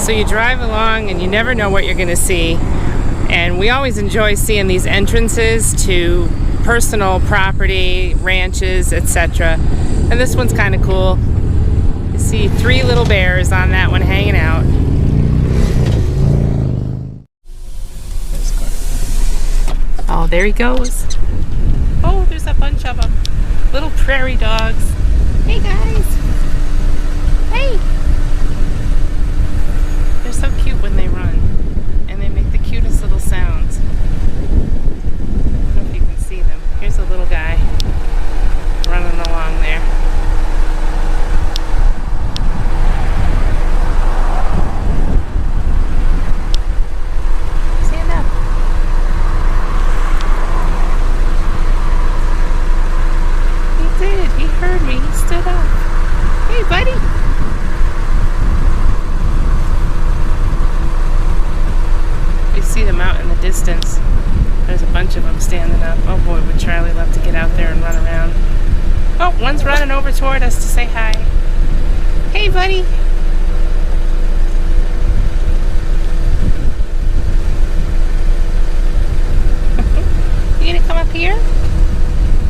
So you drive along and you never know what you're going to see. And we always enjoy seeing these entrances to personal property, ranches, etc. And this one's kind of cool. You see 3 little bears on that one hanging out. Oh, there he goes. Oh, there's a bunch of them. Little prairie dogs. Hey guys. Hey. They're so cute when they run. And they make the cutest little sounds. I don't know if you can see them. Here's a little guy running along there. Stand up. He did. He heard me. He stood up. Hey, buddy. You see them out in the distance. There's a bunch of them standing up. Oh boy, would Charlie love to get out there and run around. Oh, one's running over toward us to say hi. Hey, buddy. You gonna come up here?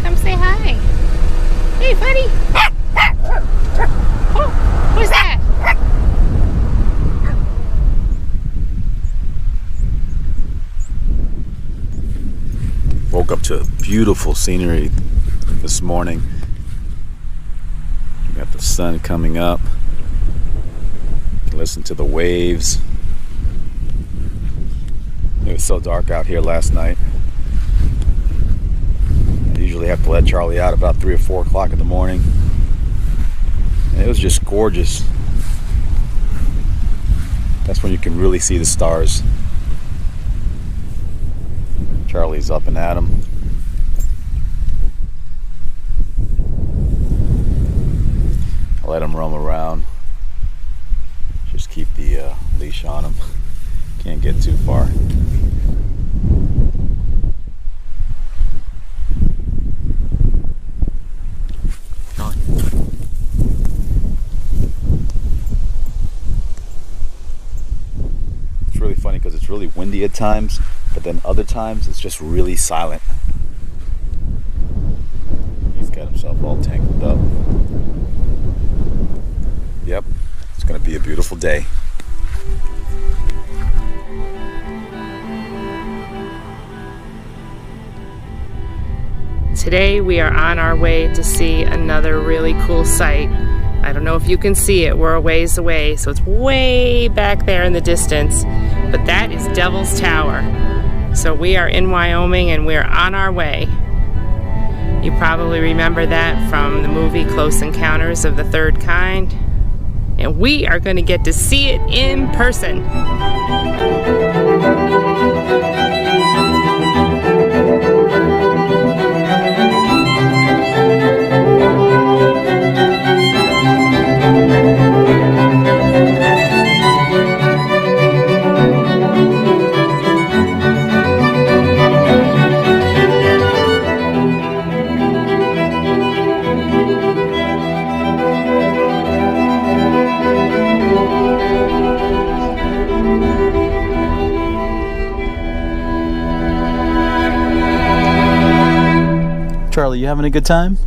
Come say hi. Hey, buddy. Oh, who's that? Woke up to beautiful scenery this morning. We got the sun coming up. You can listen to the waves. It was so dark out here last night. I usually have to let Charlie out about 3 or 4 o'clock in the morning. And it was just gorgeous. That's when you can really see the stars. Charlie's up and at 'em. I let him roam around. Just keep the leash on him. Can't get too far. It's really funny because it's really windy at times, but then other times it's just really silent. He's got himself all tangled up. Yep, it's gonna be a beautiful day. Today we are on our way to see another really cool sight. I don't know if you can see it, we're a ways away, so it's way back there in the distance, but that is Devil's Tower. So we are in Wyoming and we're on our way. You probably remember that from the movie Close Encounters of the Third Kind. And we are going to get to see it in person. Charlie, you having a good time?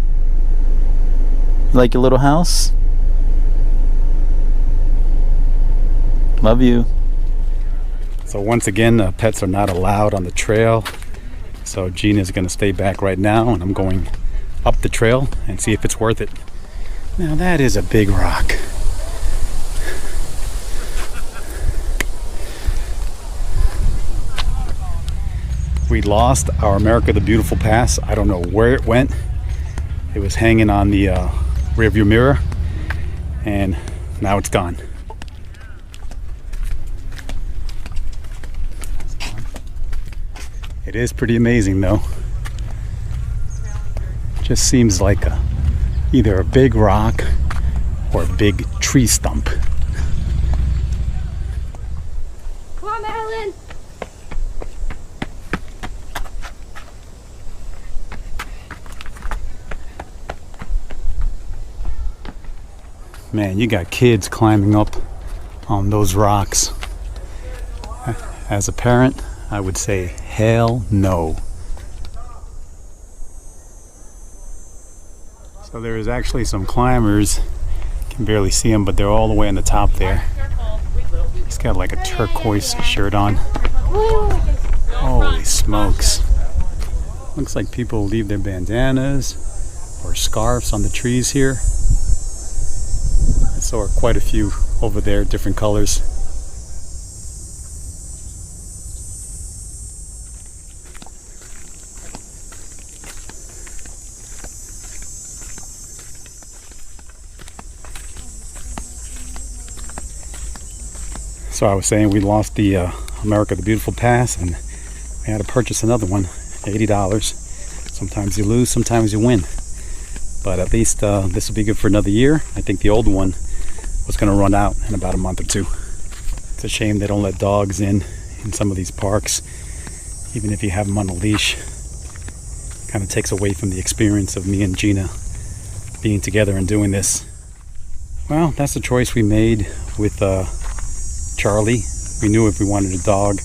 Like your little house? Love you. So once again, pets are not allowed on the trail. So Gina's gonna stay back right now, and I'm going up the trail and see if it's worth it. Now that is a big rock. We lost our America the Beautiful pass. I don't know where it went. It was hanging on the rearview mirror, and now it's gone. It is pretty amazing though. Just seems like either a big rock or a big tree stump. Come on, Madeline. Man, you got kids climbing up on those rocks. As a parent, I would say hell no. So there is actually some climbers. You can barely see them, but they're all the way on the top there. He's got like a turquoise shirt on. Holy smokes. Looks like people leave their bandanas or scarves on the trees here. I saw quite a few over there, different colors. So I was saying we lost the America the Beautiful pass, and we had to purchase another one, $80. Sometimes you lose, sometimes you win. But at least this will be good for another year. I think the old one was going to run out in about a month or two. It's a shame they don't let dogs in some of these parks, even if you have them on a leash. Kind of takes away from the experience of me and Gina being together and doing this. Well, that's the choice we made with Charlie. We knew if we wanted a dog,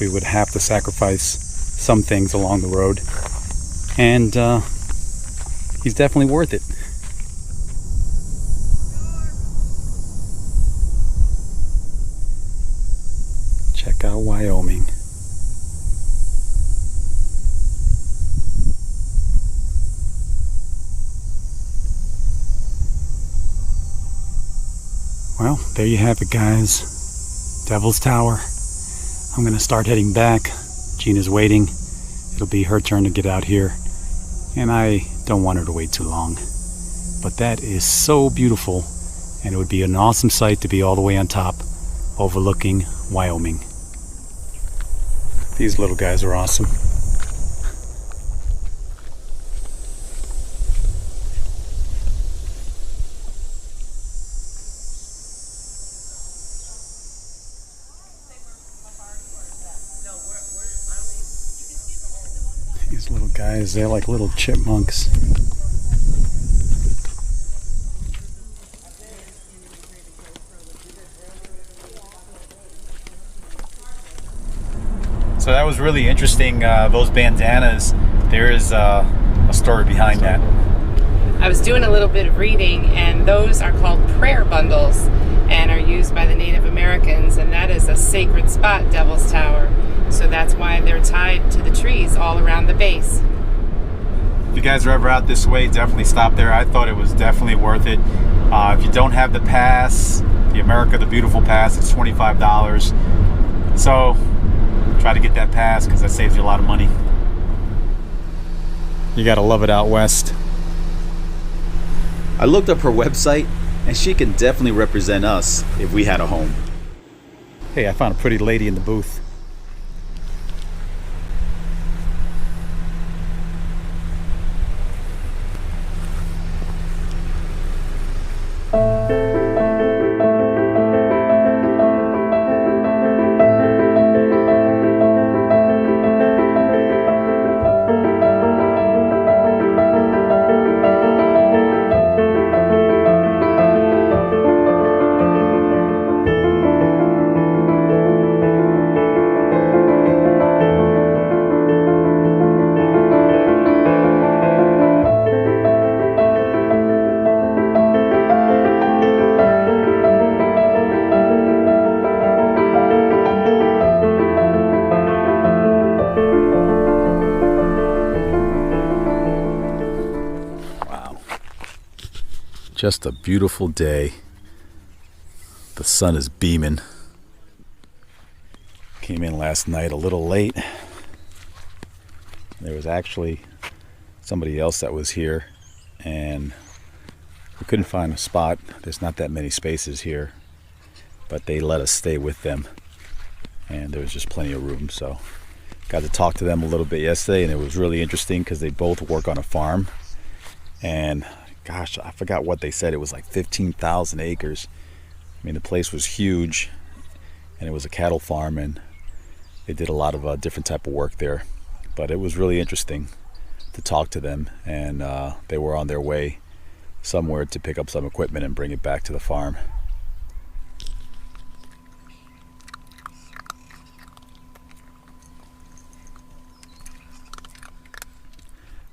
we would have to sacrifice some things along the road. And he's definitely worth it. Check out Wyoming. Well, there you have it, guys. Devil's Tower. I'm gonna start heading back. Gina's waiting. It'll be her turn to get out here, and I don't want her to wait too long. But that is so beautiful, and it would be an awesome sight to be all the way on top, overlooking Wyoming. These little guys are awesome. These little guys, they're like little chipmunks. So that was really interesting, those bandanas. There is a story behind that. I was doing a little bit of reading, and those are called prayer bundles and are used by the Native Americans, and that is a sacred spot, Devil's Tower. So that's why they're tied to the trees all around the base. If you guys are ever out this way, definitely stop there. I thought it was definitely worth it. If you don't have the pass, the America the Beautiful pass, it's $25. So try to get that pass because that saves you a lot of money. You gotta love it out west. I looked up her website, and she can definitely represent us if we had a home. Hey, I found a pretty lady in the booth. Just a beautiful day. The sun is beaming. Came in last night a little late. There was actually somebody else that was here, and we couldn't find a spot. There's not that many spaces here, but they let us stay with them, and there was just plenty of room. So got to talk to them a little bit yesterday, and it was really interesting because they both work on a farm. And gosh, I forgot what they said. It was like 15,000 acres. I mean, the place was huge, and it was a cattle farm, and they did a lot of different type of work there. But it was really interesting to talk to them, and they were on their way somewhere to pick up some equipment and bring it back to the farm.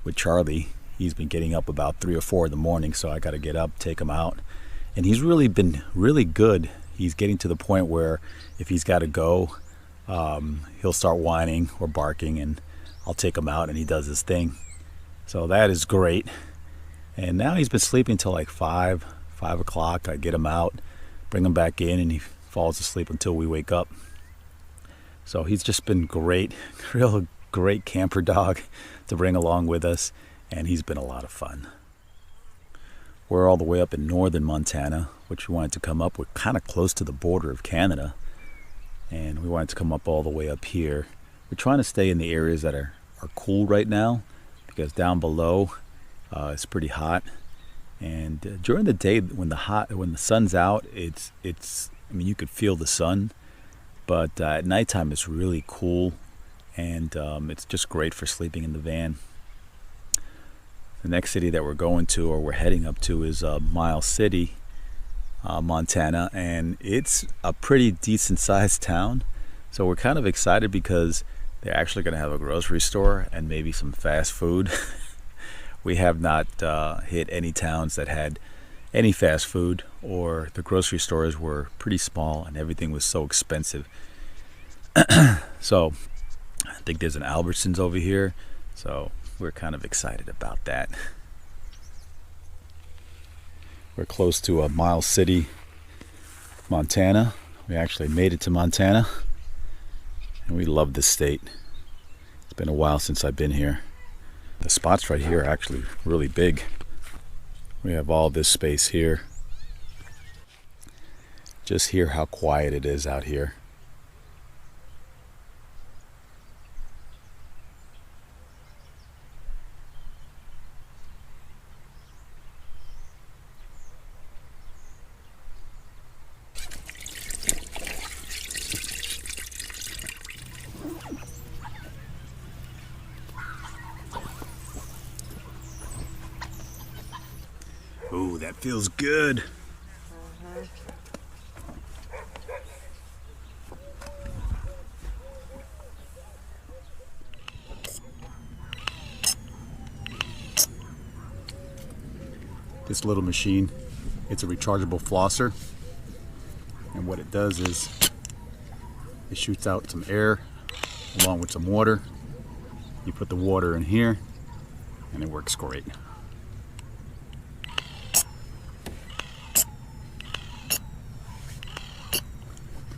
with Charlie. He's been getting up about 3 or 4 in the morning, so I got to get up, take him out. And he's really been really good. He's getting to the point where if he's got to go, he'll start whining or barking, and I'll take him out and he does his thing. So that is great. And now he's been sleeping till like 5 o'clock. I get him out, bring him back in, and he falls asleep until we wake up. So he's just been great, real great camper dog to bring along with us, and he's been a lot of fun. We're all the way up in northern Montana, which we wanted to come up. We're kind of close to the border of Canada, and we wanted to come up all the way up here. We're trying to stay in the areas that are cool right now, because down below it's pretty hot. And during the day, when the sun's out, it's I mean, you could feel the sun, but at nighttime it's really cool, and it's just great for sleeping in the van. The next city that we're going to, or we're heading up to, is Miles City, Montana, and it's a pretty decent sized town. So we're kind of excited because they're actually going to have a grocery store and maybe some fast food. We have not hit any towns that had any fast food, or the grocery stores were pretty small and everything was so expensive. So I think there's an Albertsons over here, so we're kind of excited about that. We're close to Miles City, Montana. We actually made it to Montana, and we love this state. It's been a while since I've been here. The spots right here are actually really big. We have all this space here. Just hear how quiet it is out here. Ooh, that feels good. This little machine, it's a rechargeable flosser, and what it does is it shoots out some air along with some water. You put the water in here and it works great.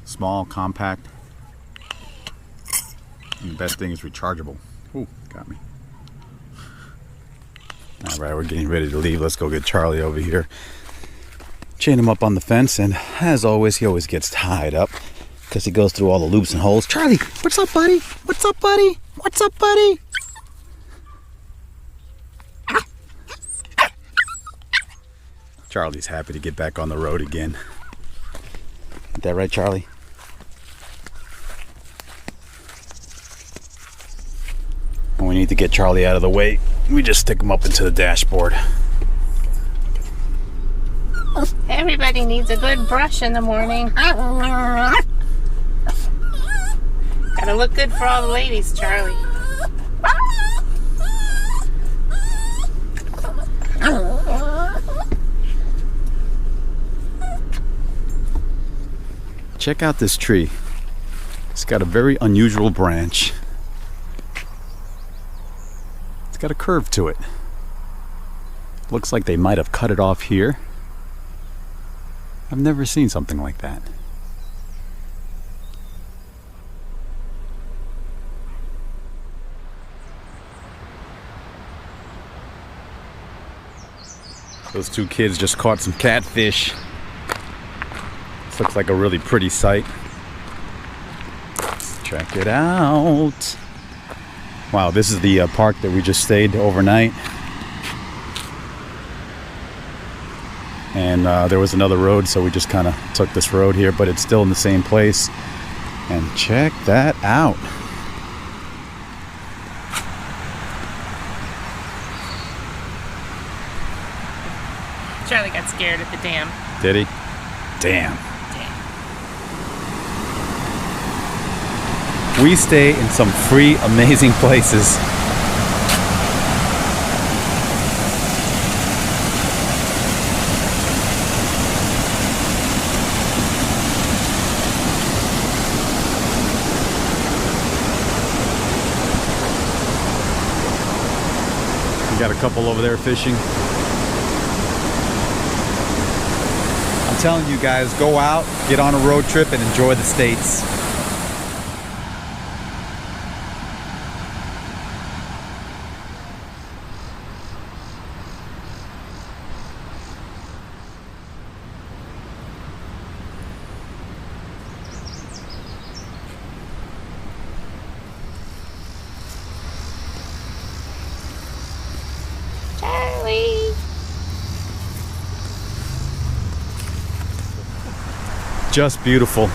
Small, compact, and the best thing is rechargeable. Ooh, got me. All right, we're getting ready to leave. Let's go get Charlie over here. Chain him up on the fence, and as always, he always gets tied up because he goes through all the loops and holes. Charlie, what's up, buddy? What's up, buddy? What's up, buddy? Charlie's happy to get back on the road again. Is that right, Charlie? When we need to get Charlie out of the way, we just stick him up into the dashboard. Everybody needs a good brush in the morning. Gotta look good for all the ladies, Charlie. Check out this tree. It's got a very unusual branch. It's got a curve to it. Looks like they might have cut it off here. I've never seen something like that. Those two kids just caught some catfish. This looks like a really pretty sight. Check it out. Wow, this is the park that we just stayed overnight. And there was another road, so we just kind of took this road here, but it's still in the same place. And check that out. Charlie got scared at the dam. Did he? Damn. We stay in some free, amazing places. got a couple over there fishing. I'm telling you guys, go out, get on a road trip, and enjoy the States. Just beautiful.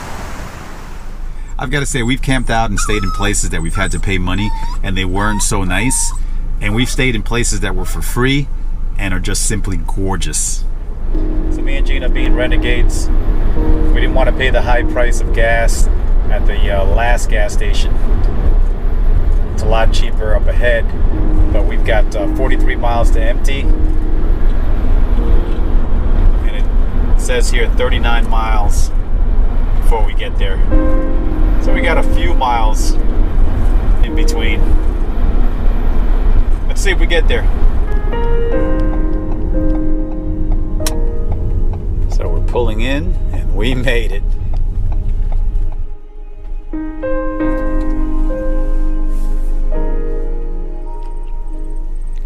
I've got to say, we've camped out and stayed in places that we've had to pay money and they weren't so nice, and we've stayed in places that were for free and are just simply gorgeous. So me and Gina, being renegades, we didn't want to pay the high price of gas at the last gas station. It's a lot cheaper up ahead, but we've got 43 miles to empty, and it says here 39 miles before we get there. So we got a few miles in between. Let's see if we get there. So we're pulling in and we made it.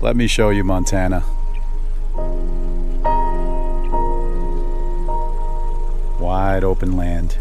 Let me show you Montana. Wide open land.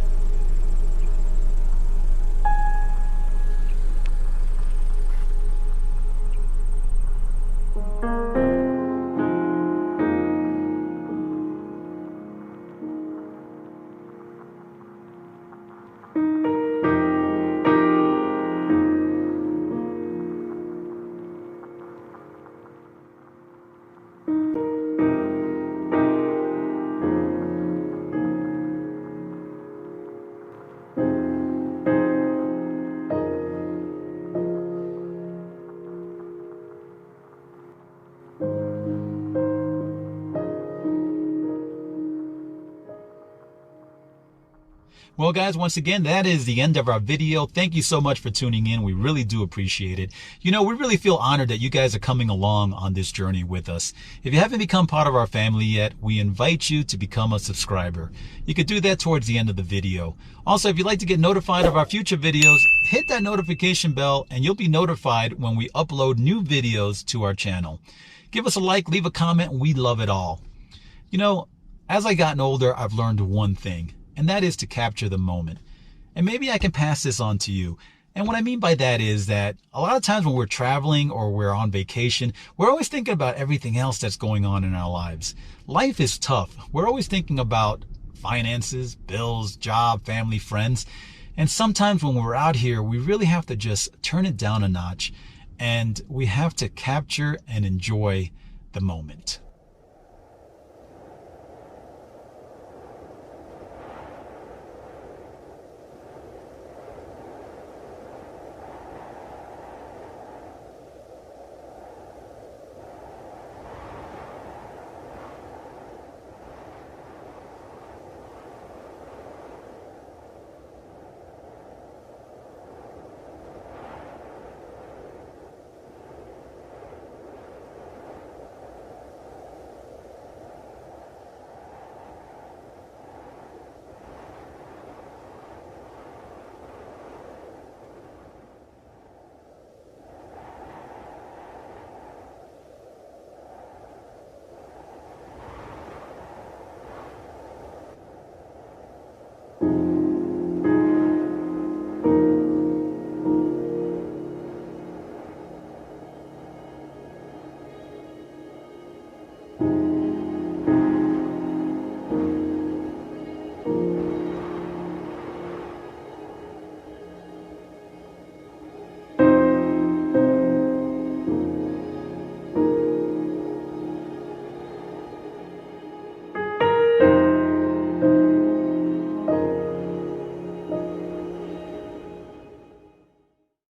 Well, guys, once again, that is the end of our video. Thank you so much for tuning in. We really do appreciate it. You know, we really feel honored that you guys are coming along on this journey with us. If you haven't become part of our family yet, we invite you to become a subscriber. You could do that towards the end of the video. Also, if you'd like to get notified of our future videos, hit that notification bell and you'll be notified when we upload new videos to our channel. Give us a like, leave a comment. We love it all. You know, as I've gotten older, I've learned one thing, and that is to capture the moment. And maybe I can pass this on to you. And what I mean by that is that a lot of times when we're traveling or we're on vacation, we're always thinking about everything else that's going on in our lives. Life is tough. We're always thinking about finances, bills, job, family, friends. And sometimes when we're out here, we really have to just turn it down a notch, and we have to capture and enjoy the moment.